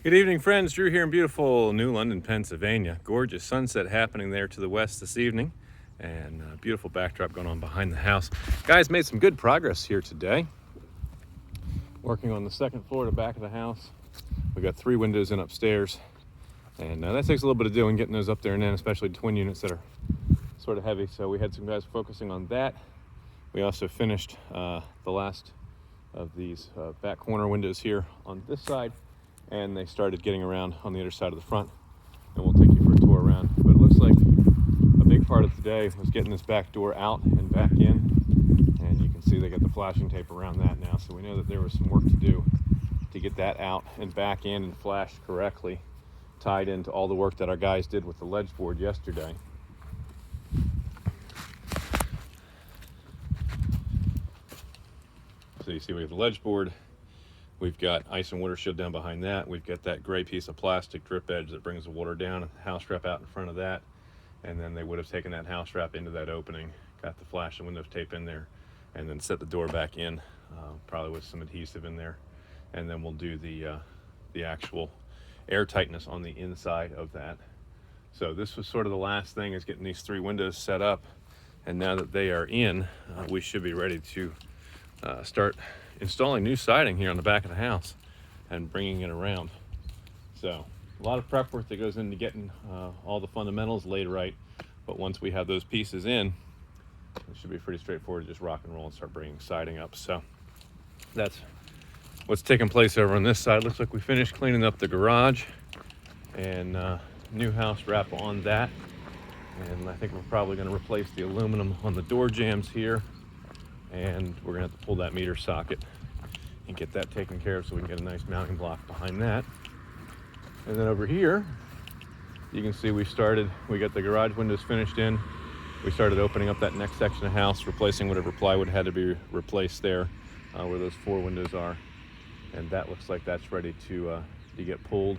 Good evening, friends. Drew here in beautiful New London, Pennsylvania. Gorgeous sunset happening there to the west this evening, and a beautiful backdrop going on behind the house. Guys, made some good progress here today. Working on the second floor to back of the house. We got 3 windows in upstairs, and that takes a little bit of doing, getting those up there and in, especially twin units that are sort of heavy. So we had some guys focusing on that. We also finished the last of these back corner windows here on this side, and they started getting around on the other side of the front, and we'll take you for a tour around. But it looks like a big part of today was getting this back door out and back in, and you can see they got the flashing tape around that now, so we know that there was some work to do to get that out and back in and flashed correctly, tied into all the work that our guys did with the ledge board yesterday. So you see we have the ledge board. We've got ice and water shield down behind that. We've got that gray piece of plastic drip edge that brings the water down, house wrap out in front of that. And then they would have taken that house wrap into that opening, got the flash and window tape in there, and then set the door back in, probably with some adhesive in there. And then we'll do the actual air tightness on the inside of that. So this was sort of the last thing, is getting these 3 windows set up. And now that they are in, we should be ready to start installing new siding here on the back of the house and bringing it around. So a lot of prep work that goes into getting all the fundamentals laid right, but once we have those pieces in, it should be pretty straightforward to just rock and roll and start bringing siding up. So that's what's taking place over on this side. Looks like we finished cleaning up the garage and new house wrap on that, and I think we're probably going to replace the aluminum on the door jambs here, and we're gonna have to pull that meter socket and get that taken care of so we can get a nice mounting block behind that. And then over here, you can see we got the garage windows finished in. We started opening up that next section of house, replacing whatever plywood had to be replaced there, where those 4 windows are. And that looks like that's ready to get pulled.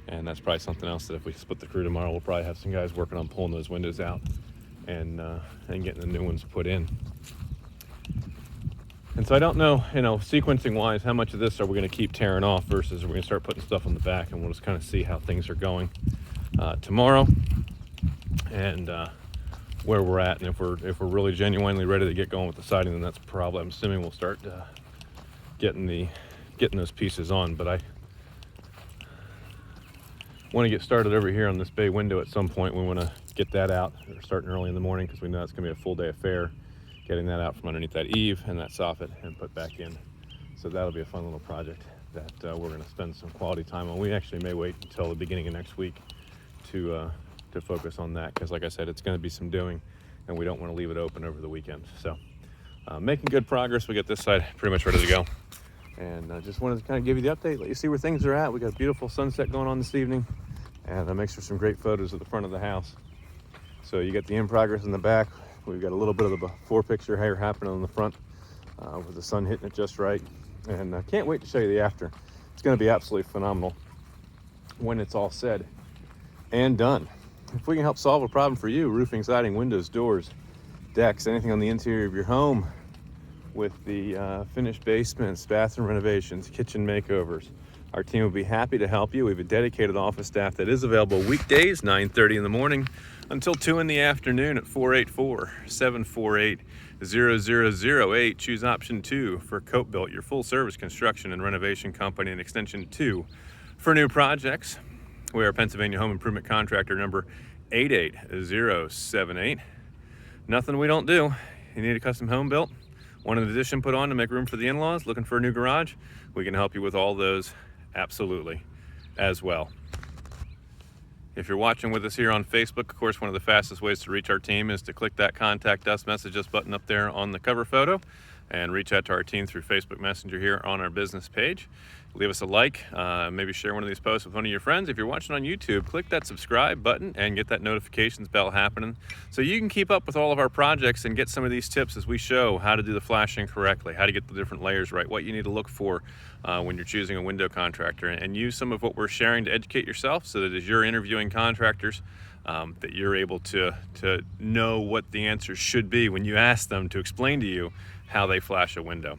And that's probably something else that if we split the crew tomorrow, we'll probably have some guys working on pulling those windows out and getting the new ones put in. And so I don't know, sequencing wise, how much of this are we going to keep tearing off versus we're going to start putting stuff on the back, and we'll just kind of see how things are going tomorrow, and where we're at. And if we're really genuinely ready to get going with the siding, then that's probably, I'm assuming we'll start getting those pieces on. But I want to get started over here on this bay window at some point. We want to get that out. We're starting early in the morning because we know it's going to be a full day affair, getting that out from underneath that eave and that soffit and put back in. So that'll be a fun little project that we're going to spend some quality time on. We actually may wait until the beginning of next week to focus on that, because like I said, it's going to be some doing, and we don't want to leave it open over the weekend. So making good progress. We got this side pretty much ready to go, and I just wanted to kind of give you the update, let you see where things are at. We got a beautiful sunset going on this evening, and that makes for some great photos of the front of the house. So you got the in progress in the back. We've got a little bit of the before picture here happening on the front with the sun hitting it just right. And I can't wait to show you the after. It's going to be absolutely phenomenal when it's all said and done. If we can help solve a problem for you, roofing, siding, windows, doors, decks, anything on the interior of your home with the finished basements, bathroom renovations, kitchen makeovers, our team will be happy to help you. We have a dedicated office staff that is available weekdays, 9:30 in the morning until 2 in the afternoon at 484-748-0008. Choose option 2 for 𝗂𝘁, your full service construction and renovation company, and extension 2 for new projects. We are Pennsylvania home improvement contractor number 88078. Nothing we don't do. You need a custom home built, want an addition put on to make room for the in-laws, looking for a new garage, we can help you with all those absolutely as well. If you're watching with us here on Facebook, of course, one of the fastest ways to reach our team is to click that Contact Us, Message Us button up there on the cover photo, and reach out to our team through Facebook Messenger here on our business page. Leave us a like, maybe share one of these posts with one of your friends. If you're watching on YouTube, click that subscribe button and get that notifications bell happening so you can keep up with all of our projects and get some of these tips as we show how to do the flashing correctly, how to get the different layers right, what you need to look for when you're choosing a window contractor, and use some of what we're sharing to educate yourself so that as you're interviewing contractors, that you're able to know what the answers should be when you ask them to explain to you how they flash a window.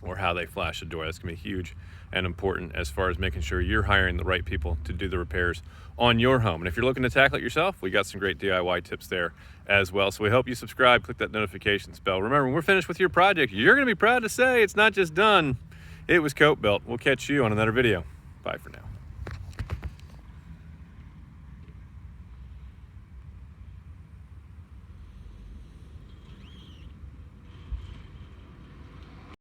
or how they flash the door. That's gonna be huge and important as far as making sure you're hiring the right people to do the repairs on your home. And if you're looking to tackle it yourself, we got some great DIY tips there as well. So we hope you subscribe, click that notifications bell. Remember, when we're finished with your project, you're gonna be proud to say it's not just done, it was coat built. We'll catch you on another video. Bye for now.